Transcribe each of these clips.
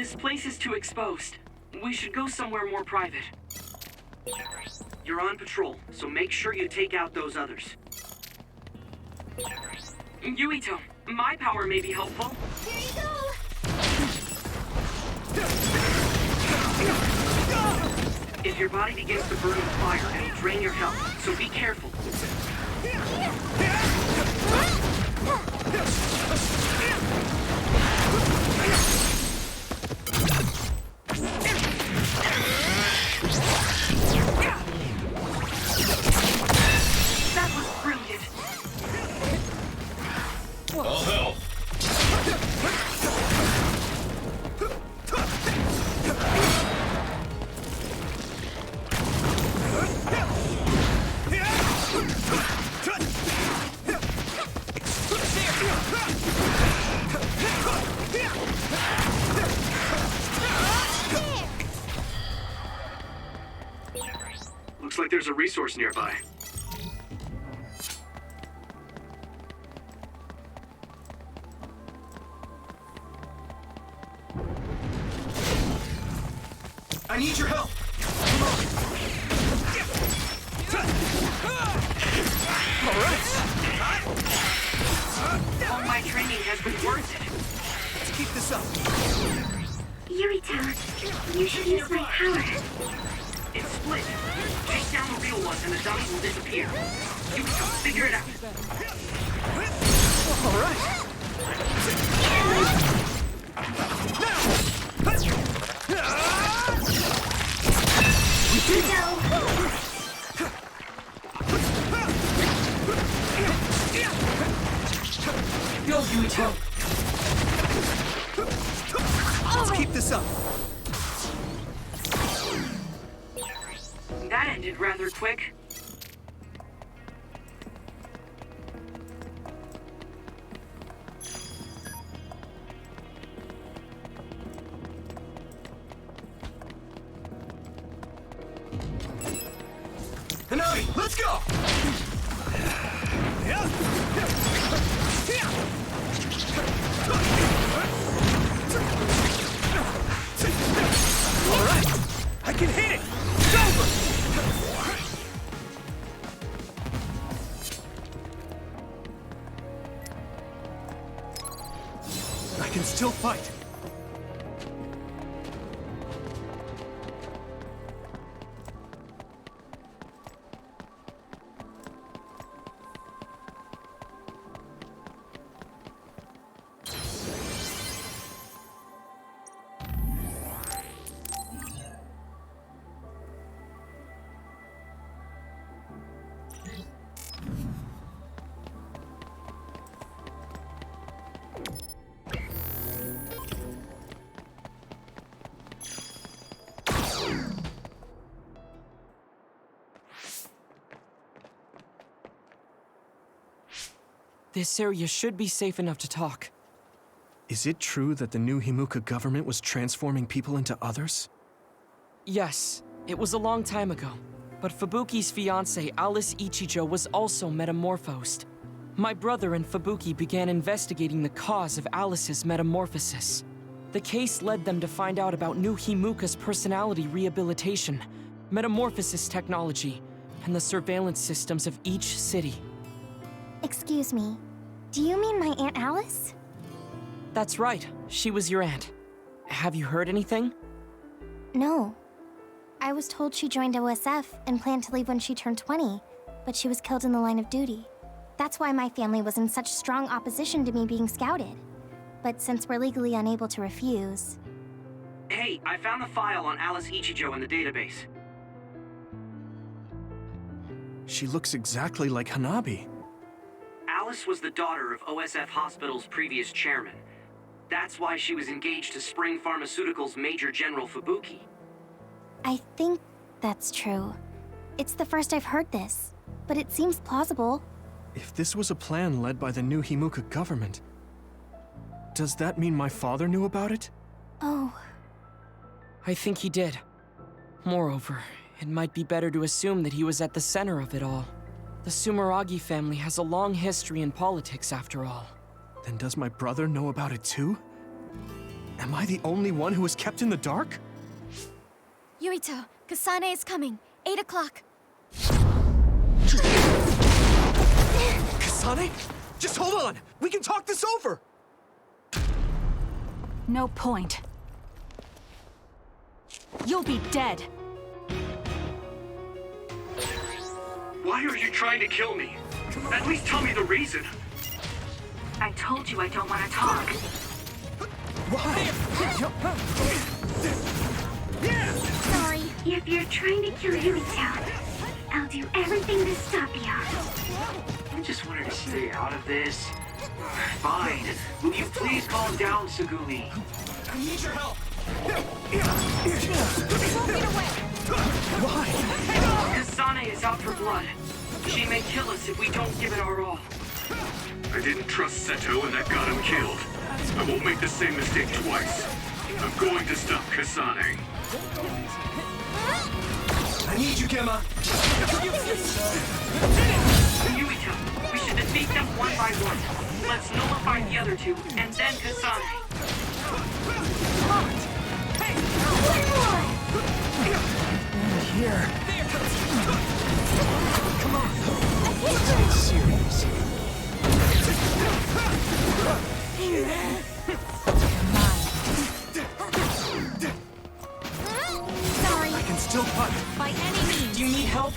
This place is too exposed. We should go somewhere more private. You're on patrol, so make sure you take out those others. Yuito, my power may be helpful. Here you go! If your body begins to burn with fire, it'll drain your health, so be careful. That was brilliant. I'll help. Looks like there's a resource nearby. I need your help! Alright! All my training has been worth it. Let's keep this up. Yurito, you should use my power. It's split. Take down the real one and the dummy will disappear. Yuito, figure it out. Alright! Go, Yuito. Let's keep this up. That ended rather quick. Hanami, let's go! Alright! I can hit it! It's over! I can still fight. This area should be safe enough to talk. Is it true that the new Himuka government was transforming people into others? Yes, it was a long time ago. But Fubuki's fiancée, Alice Ichijo, was also metamorphosed. My brother and Fubuki began investigating the cause of Alice's metamorphosis. The case led them to find out about new Himuka's personality rehabilitation, metamorphosis technology, and the surveillance systems of each city. Excuse me, do you mean my Aunt Alice? That's right, she was your aunt. Have you heard anything? No. I was told she joined OSF and planned to leave when she turned 20, but she was killed in the line of duty. That's why my family was in such strong opposition to me being scouted. But since we're legally unable to refuse... Hey, I found the file on Alice Ichijo in the database. She looks exactly like Hanabi. Alice was the daughter of OSF Hospital's previous chairman. That's why she was engaged to Spring Pharmaceuticals Major General Fubuki. I think that's true. It's the first I've heard this, but it seems plausible. If this was a plan led by the new Himuka government, does that mean my father knew about it? Oh, I think he did. Moreover, it might be better to assume that he was at the center of it all. The Sumeragi family has a long history in politics, after all. Then does my brother know about it too? Am I the only one who was kept in the dark? Yuito, Kasane is coming. 8 o'clock. Kasane? Just hold on! We can talk this over! No point. You'll be dead. Why are you trying to kill me? At least tell me the reason. I told you I don't want to talk. Why? Sorry. If you're trying to kill Yuito, I'll do everything to stop you. I just wanted to stay out of this. Fine. Will you please calm down, Sugumi? I need your help! Why? Kasane is out for blood. She may kill us if we don't give it our all. I didn't trust Seto and that got him killed. I won't make the same mistake twice. I'm going to stop Kasane. I need you, Gemma! Yuito, we should defeat them one by one. Let's nullify the other two, and then Kasane. Here. Come on. It's serious. Sorry. I can still fight. By any means. Do you need help?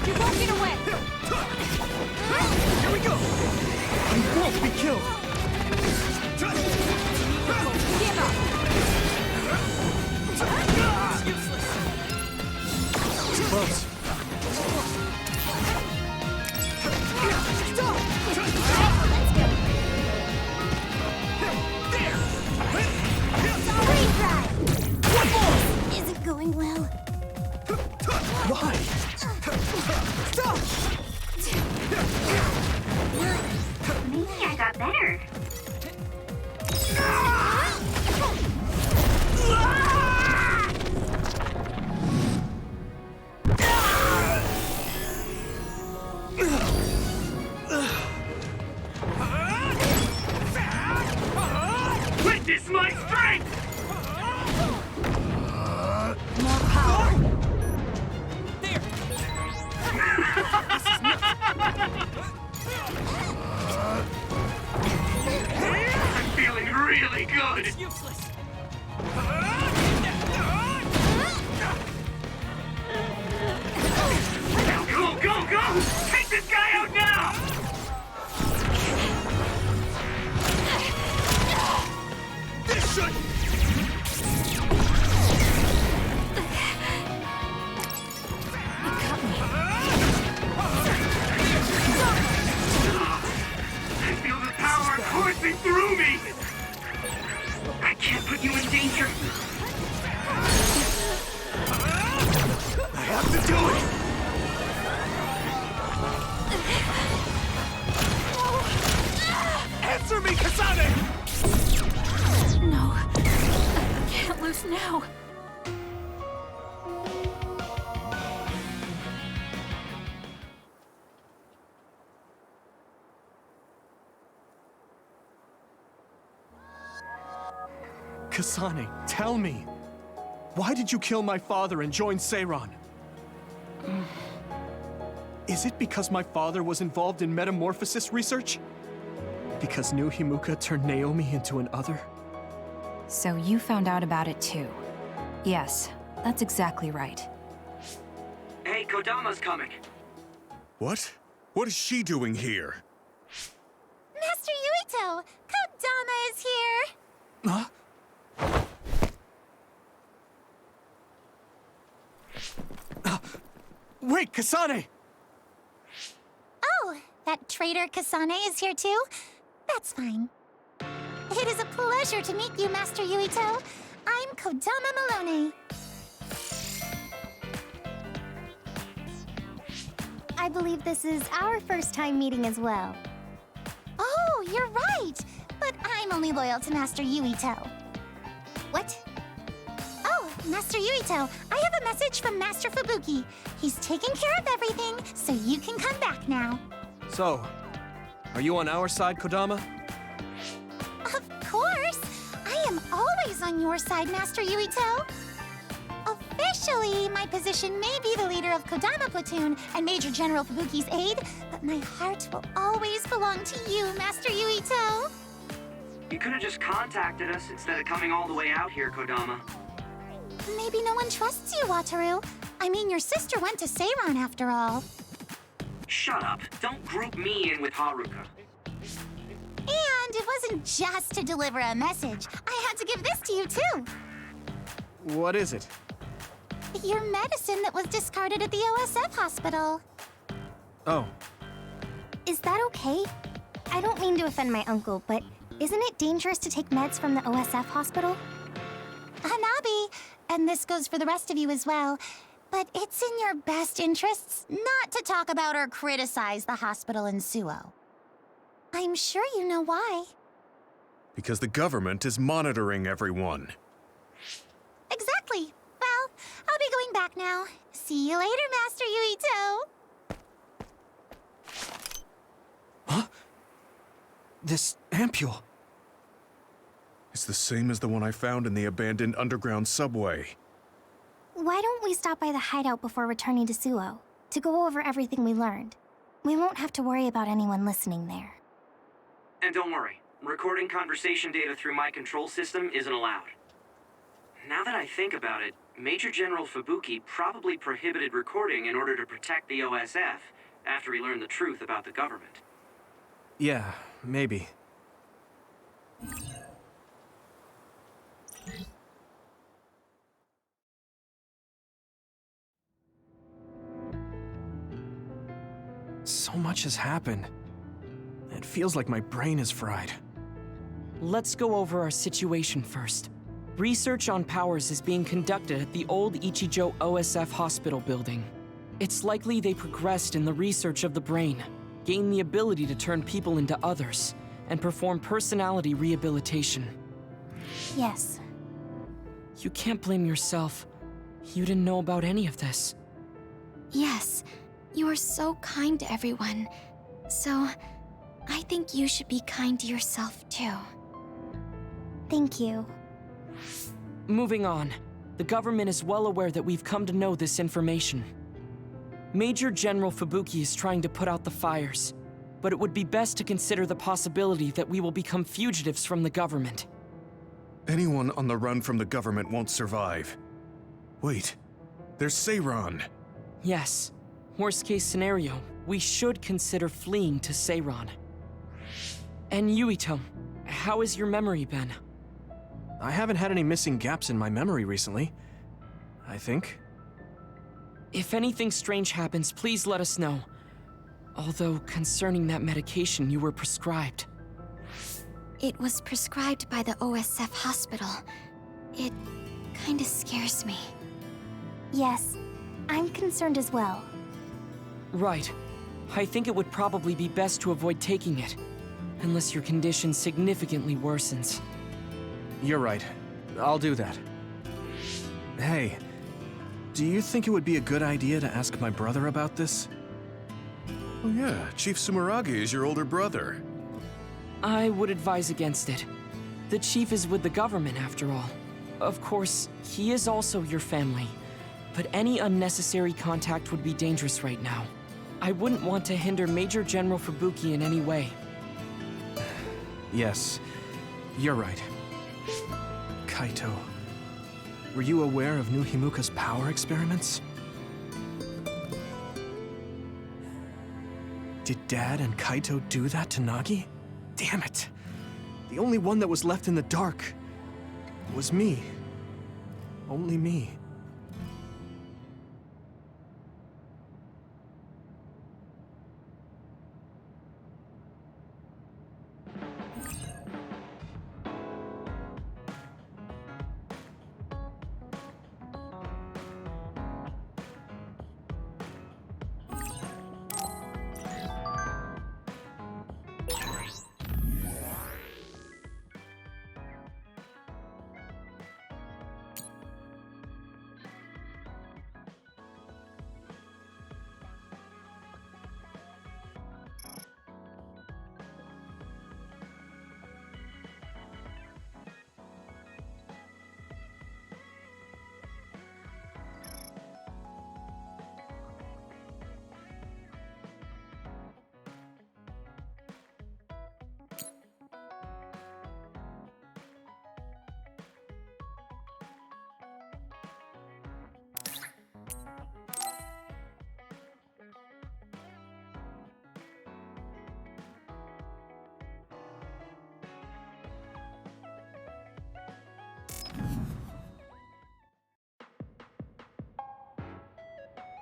You won't get away. Here we go! We won't be killed! Give up. It's close. Isn't going well. Why? Maybe I got better. Witness my strength! More power. There! I'm feeling really good. It's useless! Now go, go, go! Take this guy out now! This should... I feel the power coursing through me! I can't put you in danger. I have to do it! Answer me, Kasane! No. I can't lose now. Kasane, tell me. Why did you kill my father and join Seiran? Is it because my father was involved in metamorphosis research? Because New Himuka turned Naomi into an other? So you found out about it too. Yes, that's exactly right. Hey, Kodama's coming. What? What is she doing here? Master Yuito, Kodama is here. Huh? Wait, Kasane! Oh, that traitor Kasane is here too? That's fine. It is a pleasure to meet you, Master Yuito. I'm Kodama Malone. I believe this is our first time meeting as well. Oh, you're right. But I'm only loyal to Master Yuito. What? Oh, Master Yuito, I have a message from Master Fubuki. He's taking care of everything, so you can come back now. So, are you on our side, Kodama? Of course! I am always on your side, Master Yuito. Officially, my position may be the leader of Kodama Platoon and Major General Fubuki's aide, but my heart will always belong to you, Master Yuito. You could have just contacted us instead of coming all the way out here, Kodama. Maybe no one trusts you, Wataru. I mean, your sister went to Seiran after all. Shut up. Don't group me in with Haruka. And it wasn't just to deliver a message. I had to give this to you, too. What is it? Your medicine that was discarded at the OSF hospital. Oh, Is that okay? I don't mean to offend my uncle, but isn't it dangerous to take meds from the OSF hospital? Hanabi, and this goes for the rest of you as well, but it's in your best interests not to talk about or criticize the hospital in Suo. I'm sure you know why. Because the government is monitoring everyone. Exactly. Well, I'll be going back now. See you later, Master Yuito. huh? This ampule. It's the same as the one I found in the abandoned underground subway. Why don't we stop by the hideout before returning to Suo to go over everything we learned? We won't have to worry about anyone listening there. And don't worry, recording conversation data through my control system isn't allowed. Now that I think about it, Major General Fubuki probably prohibited recording in order to protect the OSF after he learned the truth about the government. Yeah, maybe. So much has happened. It feels like my brain is fried. Let's go over our situation first. Research on powers is being conducted at the old Ichijo OSF hospital building. It's likely they progressed in the research of the brain, gained the ability to turn people into others, and perform personality rehabilitation. Yes. You can't blame yourself. You didn't know about any of this. Yes, you are so kind to everyone. So, I think you should be kind to yourself too. Thank you. Moving on, the government is well aware that we've come to know this information. Major General Fubuki is trying to put out the fires, but it would be best to consider the possibility that we will become fugitives from the government. Anyone on the run from the government won't survive. Wait, there's Seiran. Yes. Worst case scenario, we should consider fleeing to Seiran. And Yuito, how has your memory been? I haven't had any missing gaps in my memory recently. I think. If anything strange happens, please let us know. Although, concerning that medication you were prescribed. It was prescribed by the OSF hospital. It kinda scares me. Yes, I'm concerned as well. Right. I think it would probably be best to avoid taking it, unless your condition significantly worsens. You're right. I'll do that. Hey, do you think it would be a good idea to ask my brother about this? Oh yeah, Chief Sumeragi is your older brother. I would advise against it. The chief is with the government, after all. Of course, he is also your family, but any unnecessary contact would be dangerous right now. I wouldn't want to hinder Major General Fubuki in any way. Yes, you're right. Kaito, were you aware of New Himuka's power experiments? Did Dad and Kaito do that to Nagi? Damn it! The only one that was left in the dark was me. Only me.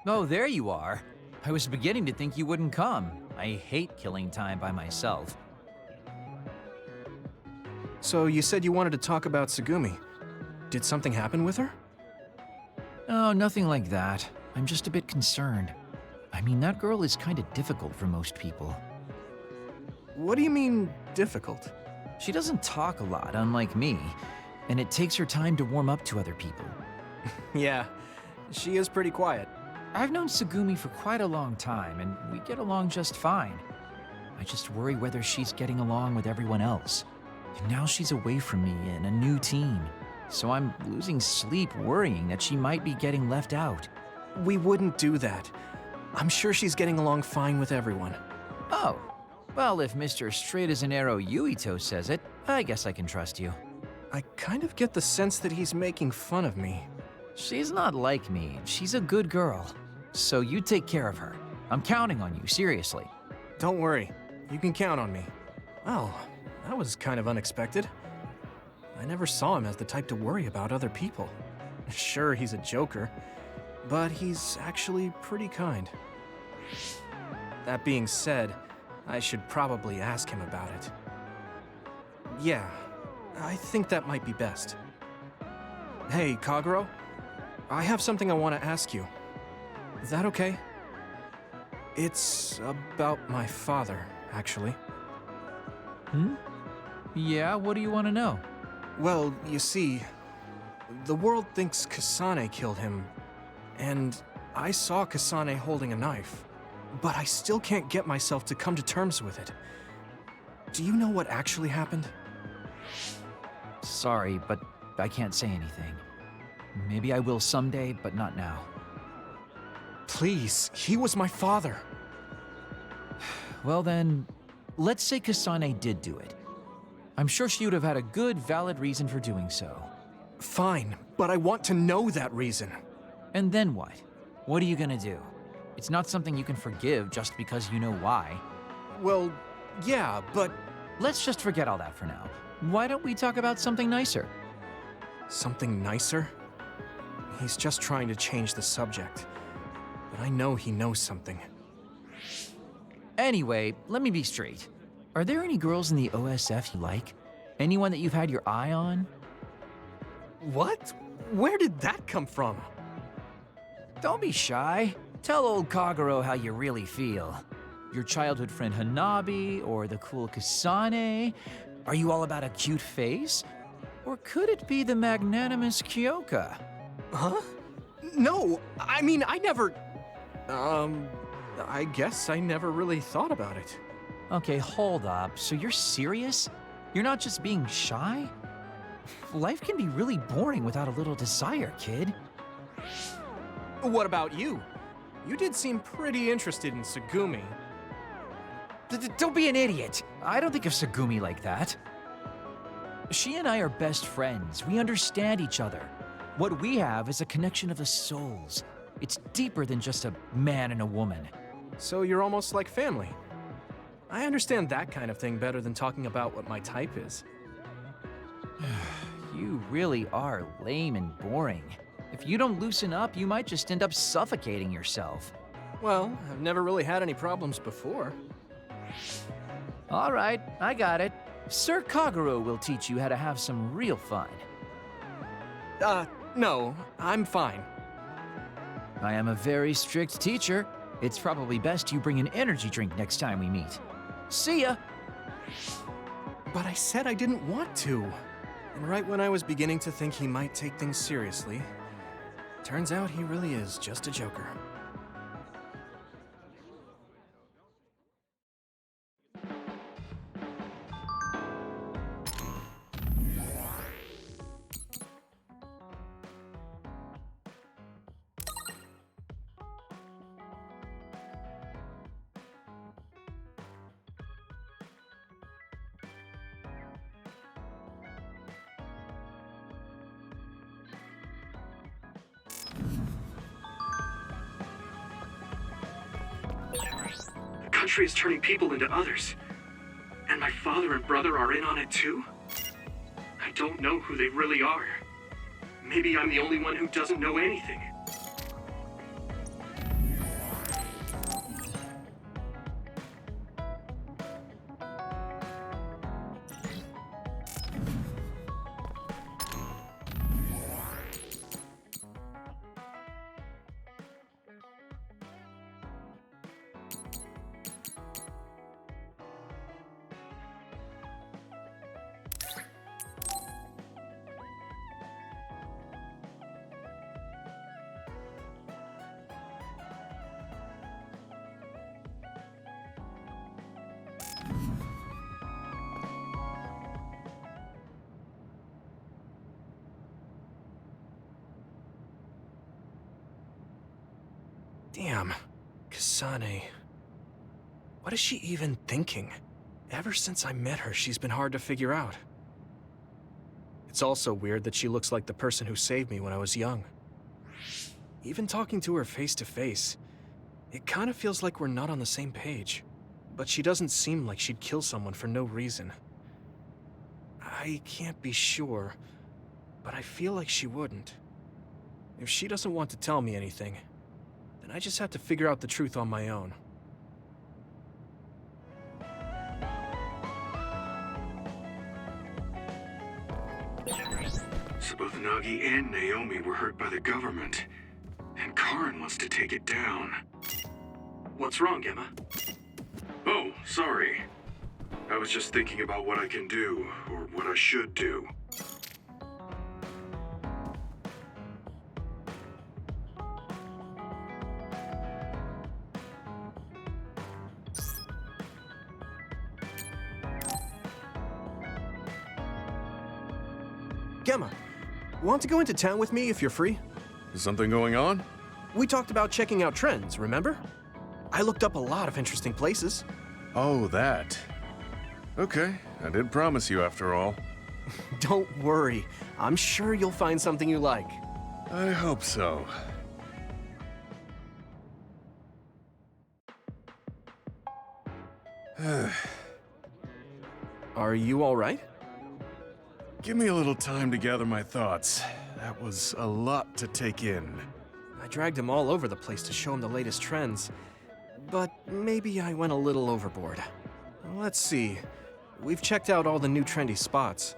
Oh, there you are. I was beginning to think you wouldn't come. I hate killing time by myself. So you said you wanted to talk about Tsugumi. Did something happen with her? Oh, nothing like that. I'm just a bit concerned. I mean, that girl is kind of difficult for most people. What do you mean, difficult? She doesn't talk a lot, unlike me, and it takes her time to warm up to other people. Yeah, she is pretty quiet. I've known Tsugumi for quite a long time, and we get along just fine. I just worry whether she's getting along with everyone else. And now she's away from me in a new team, so I'm losing sleep worrying that she might be getting left out. We wouldn't do that. I'm sure she's getting along fine with everyone. Oh, well, if Mr. Straight as an Arrow Yuito says it, I guess I can trust you. I kind of get the sense that he's making fun of me. She's not like me. She's a good girl. So you take care of her. I'm counting on you, seriously. Don't worry. You can count on me. Well, that was kind of unexpected. I never saw him as the type to worry about other people. Sure, he's a joker, but he's actually pretty kind. That being said, I should probably ask him about it. Yeah, I think that might be best. Hey, Kagero, I have something I want to ask you. Is that okay? It's about my father, actually. Yeah, what do you want to know? Well, you see, the world thinks Kasane killed him, and I saw Kasane holding a knife, but I still can't get myself to come to terms with it. Do you know what actually happened? Sorry, but I can't say anything. Maybe I will someday, but not now. Please, he was my father. Well then, let's say Kasane did do it. I'm sure she would have had a good, valid reason for doing so. Fine, but I want to know that reason. And then what? What are you gonna do? It's not something you can forgive just because you know why. Well, yeah, but... Let's just forget all that for now. Why don't we talk about something nicer? Something nicer? He's just trying to change the subject. But I know he knows something. Anyway, let me be straight. Are there any girls in the OSF you like? Anyone that you've had your eye on? What? Where did that come from? Don't be shy. Tell old Kagero how you really feel. Your childhood friend Hanabi, or the cool Kasane? Are you all about a cute face? Or could it be the magnanimous Kyoka? Huh? No, I mean, I never... I guess I never really thought about it. Okay, hold up. So you're serious? You're not just being shy? Life can be really boring without a little desire, kid. What about you? You did seem pretty interested in Tsugumi. Don't be an idiot. I don't think of Tsugumi like that. She and I are best friends. We understand each other. What we have is a connection of the souls. It's deeper than just a man and a woman. So you're almost like family. I understand that kind of thing better than talking about what my type is. You really are lame and boring. If you don't loosen up, you might just end up suffocating yourself. Well, I've never really had any problems before. All right, I got it. Sir Kagero will teach you how to have some real fun. No, I'm fine. I am a very strict teacher. It's probably best you bring an energy drink next time we meet. See ya! But I said I didn't want to. And right when I was beginning to think he might take things seriously, turns out he really is just a joker. The country is turning people into others. And my father and brother are in on it too? I don't know who they really are. Maybe I'm the only one who doesn't know anything. Damn, Kasane. What is she even thinking? Ever since I met her, she's been hard to figure out. It's also weird that she looks like the person who saved me when I was young. Even talking to her face to face, it kind of feels like we're not on the same page. But she doesn't seem like she'd kill someone for no reason. I can't be sure, but I feel like she wouldn't. If she doesn't want to tell me anything, then I just have to figure out the truth on my own. So both Nagi and Naomi were hurt by the government, and Karin wants to take it down. What's wrong, Emma? Oh, sorry. I was just thinking about what I can do, or what I should do. Gemma, want to go into town with me if you're free? Is something going on? We talked about checking out trends, remember? I looked up a lot of interesting places. Oh, that. Okay, I did promise you after all. Don't worry, I'm sure you'll find something you like. I hope so. Are you all right? Give me a little time to gather my thoughts. That was a lot to take in. I dragged him all over the place to show him the latest trends, but maybe I went a little overboard. Let's see. We've checked out all the new trendy spots.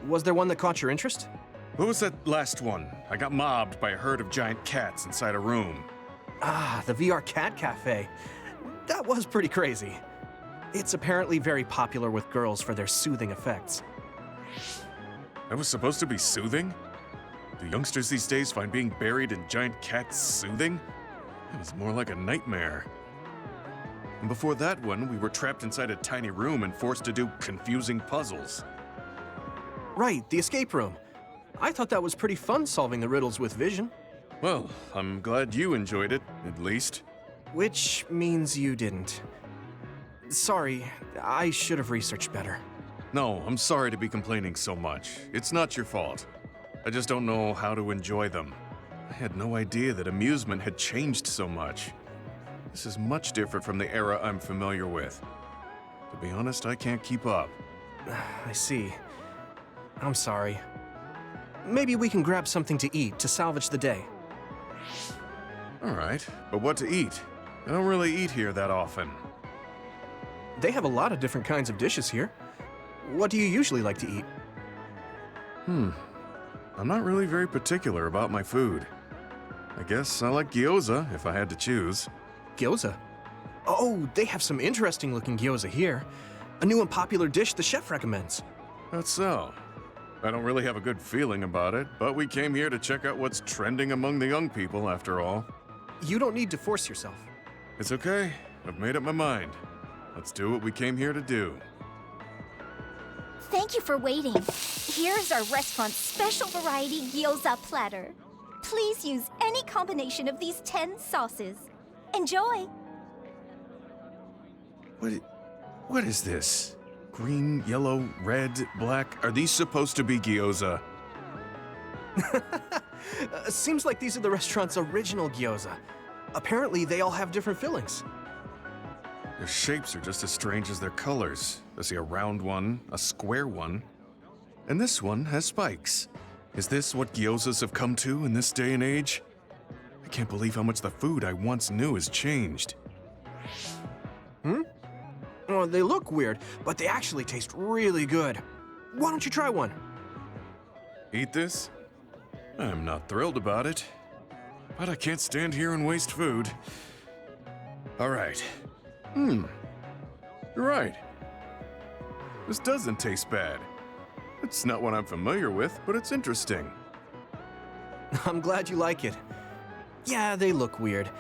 Was there one that caught your interest? What was that last one? I got mobbed by a herd of giant cats inside a room. Ah, the VR Cat Cafe. That was pretty crazy. It's apparently very popular with girls for their soothing effects. That was supposed to be soothing? Do youngsters these days find being buried in giant cats soothing? It was more like a nightmare. And before that one, we were trapped inside a tiny room and forced to do confusing puzzles. Right, the escape room. I thought that was pretty fun solving the riddles with vision. Well, I'm glad you enjoyed it, at least. Which means you didn't. Sorry, I should have researched better. No, I'm sorry to be complaining so much. It's not your fault. I just don't know how to enjoy them. I had no idea that amusement had changed so much. This is much different from the era I'm familiar with. To be honest, I can't keep up. I see. I'm sorry. Maybe we can grab something to eat to salvage the day. All right, but what to eat? I don't really eat here that often. They have a lot of different kinds of dishes here. What do you usually like to eat? I'm not really very particular about my food. I guess I like gyoza if I had to choose. Gyoza? Oh, they have some interesting looking gyoza here. A new and popular dish the chef recommends. That's so. I don't really have a good feeling about it, but we came here to check out what's trending among the young people after all. You don't need to force yourself. It's okay. I've made up my mind. Let's do what we came here to do. Thank you for waiting. Here's our restaurant's special variety gyoza platter. Please use any combination of these 10 sauces. Enjoy! What is this? Green, yellow, red, black? Are these supposed to be gyoza? Seems like these are the restaurant's original gyoza. Apparently, they all have different fillings. Their shapes are just as strange as their colors. I see a round one, a square one, and this one has spikes. Is this what gyozas have come to in this day and age? I can't believe how much the food I once knew has changed. Oh, they look weird, but they actually taste really good. Why don't you try one? Eat this? I'm not thrilled about it, but I can't stand here and waste food. All right. You're right. This doesn't taste bad. It's not what I'm familiar with, but it's interesting. I'm glad you like it. Yeah, they look weird,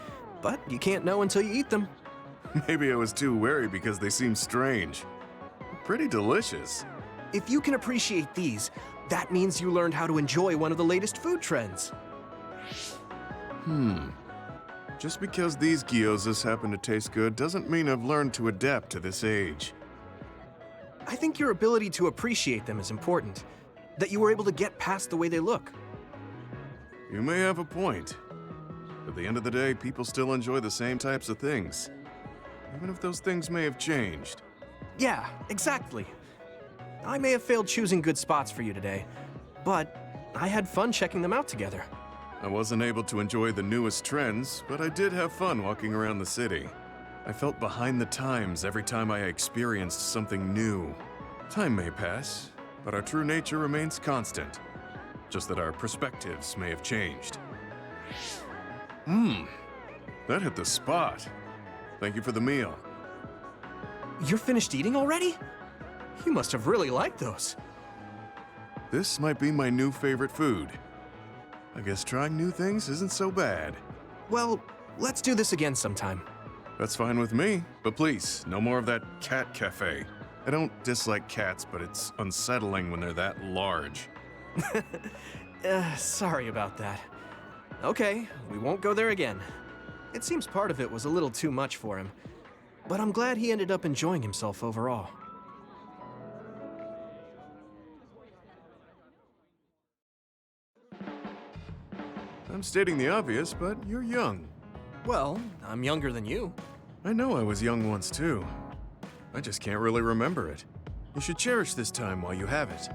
but you can't know until you eat them. Maybe I was too wary because they seem strange. Pretty delicious. If you can appreciate these, that means you learned how to enjoy one of the latest food trends. Just because these gyozas happen to taste good doesn't mean I've learned to adapt to this age. I think your ability to appreciate them is important. That you were able to get past the way they look. You may have a point. At the end of the day, people still enjoy the same types of things. Even if those things may have changed. Yeah, exactly. I may have failed choosing good spots for you today, but I had fun checking them out together. I wasn't able to enjoy the newest trends, but I did have fun walking around the city. I felt behind the times every time I experienced something new. Time may pass, but our true nature remains constant. Just that our perspectives may have changed. That hit the spot. Thank you for the meal. You're finished eating already? You must have really liked those. This might be my new favorite food. I guess trying new things isn't so bad. Well, let's do this again sometime. That's fine with me, but please, no more of that cat cafe. I don't dislike cats, but it's unsettling when they're that large. Sorry about that. Okay, we won't go there again. It seems part of it was a little too much for him, but I'm glad he ended up enjoying himself overall. I'm stating the obvious, but you're young. Well, I'm younger than you. I know I was young once too. I just can't really remember it. You should cherish this time while you have it.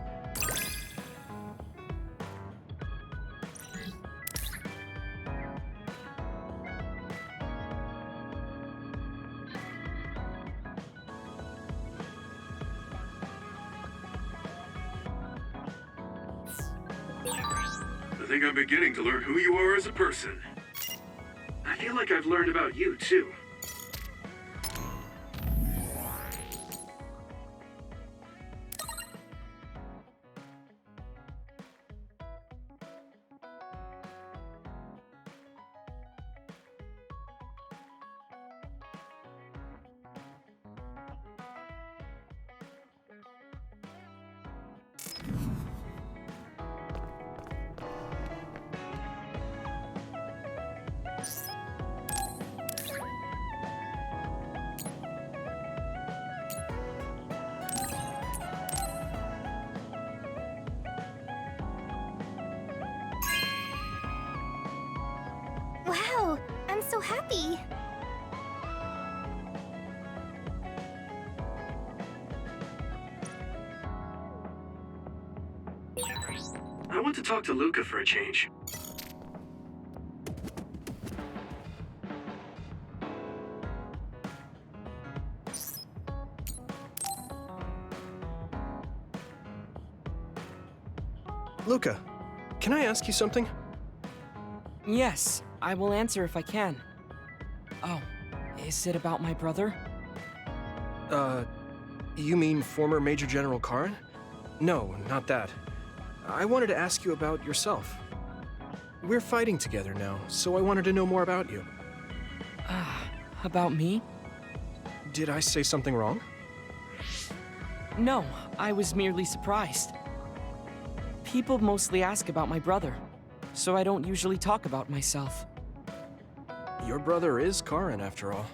I think I'm beginning to learn who you are as a person. I feel like I've learned about you, too. Wow, I'm so happy. I want to talk to Luca for a change. Luca, can I ask you something? Yes, I will answer if I can. Oh, is it about my brother? You mean former Major General Karin? No, not that. I wanted to ask you about yourself. We're fighting together now, so I wanted to know more about you. About me? Did I say something wrong? No, I was merely surprised. People mostly ask about my brother, so I don't usually talk about myself. Your brother is Karin, after all.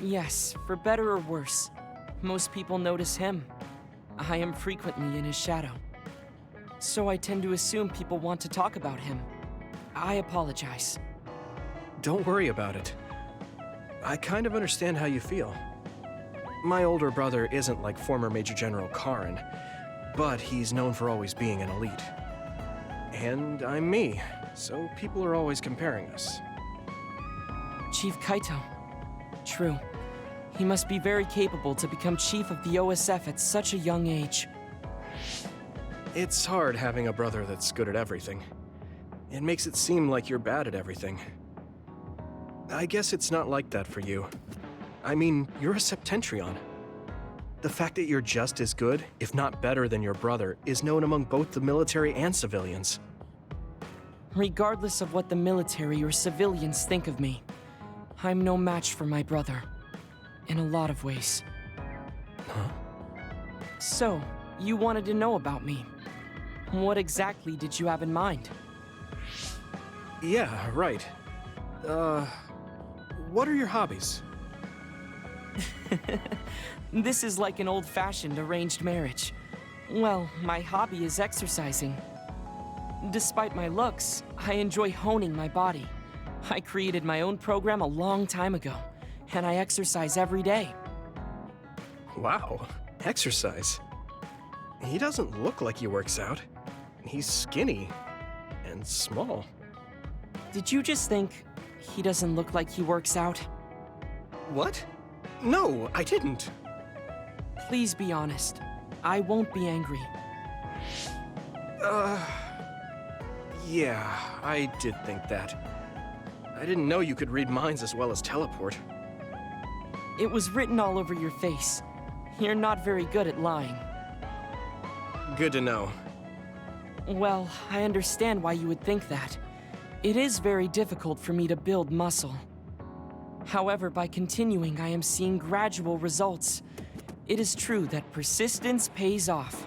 Yes, for better or worse. Most people notice him. I am frequently in his shadow. So I tend to assume people want to talk about him. I apologize. Don't worry about it. I kind of understand how you feel. My older brother isn't like former Major General Karin, but he's known for always being an elite. And I'm me, so people are always comparing us. Chief Kaito. True. He must be very capable to become chief of the OSF at such a young age. It's hard having a brother that's good at everything. It makes it seem like you're bad at everything. I guess it's not like that for you. I mean, you're a Septentrion. The fact that you're just as good, if not better than your brother, is known among both the military and civilians. Regardless of what the military or civilians think of me, I'm no match for my brother. In a lot of ways. Huh? So, you wanted to know about me. What exactly did you have in mind? Yeah, right. What are your hobbies? This is like an old-fashioned arranged marriage. Well, my hobby is exercising. Despite my looks, I enjoy honing my body. I created my own program a long time ago, and I exercise every day. Wow, exercise. He doesn't look like he works out. He's skinny and small. Did you just think he doesn't look like he works out? What? No, I didn't. Please be honest. I won't be angry. Yeah, I did think that. I didn't know you could read minds as well as teleport. It was written all over your face. You're not very good at lying. Good to know. Well, I understand why you would think that. It is very difficult for me to build muscle. However, by continuing, I am seeing gradual results. It is true that persistence pays off.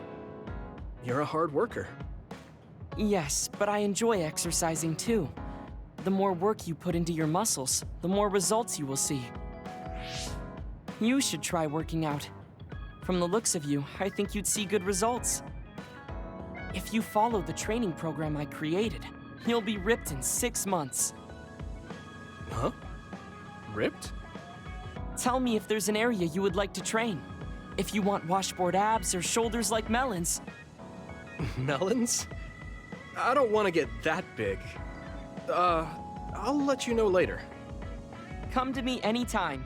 You're a hard worker. Yes, but I enjoy exercising too. The more work you put into your muscles, the more results you will see. You should try working out. From the looks of you, I think you'd see good results. If you follow the training program I created, you'll be ripped in 6 months. Huh? Ripped? Tell me if there's an area you would like to train. If you want washboard abs or shoulders like melons. Melons? I don't want to get that big. I'll let you know later. Come to me anytime.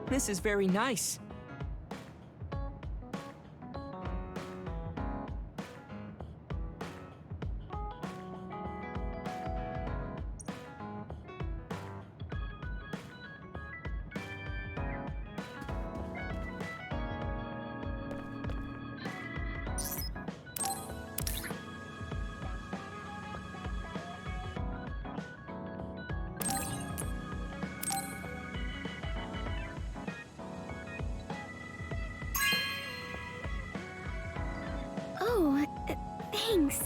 This is very nice. Oh, thanks.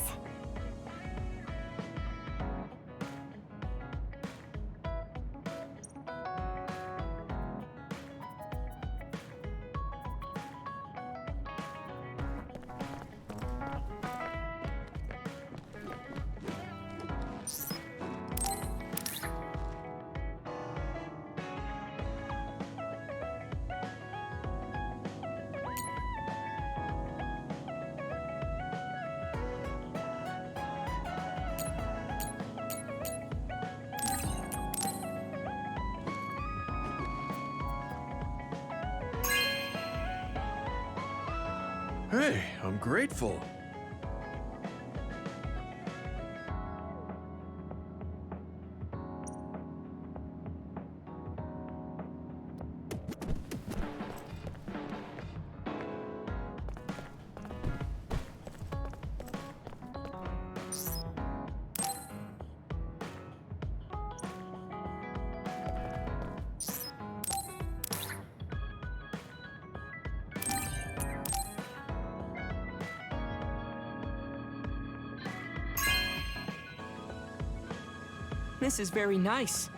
Hey, I'm grateful. This is very nice.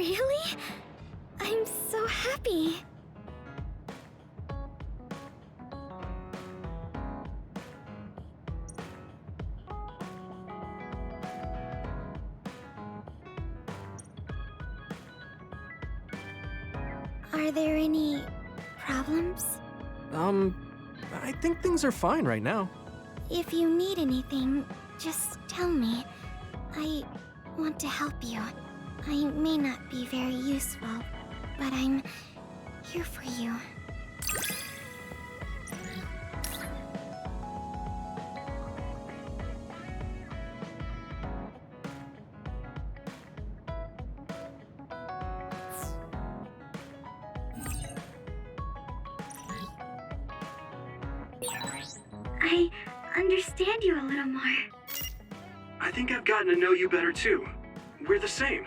Really? I'm so happy. Are there any problems? I think things are fine right now. If you need anything, just tell me. I want to help you. I may not be very useful, but I'm here for you. I understand you a little more. I think I've gotten to know you better too. We're the same.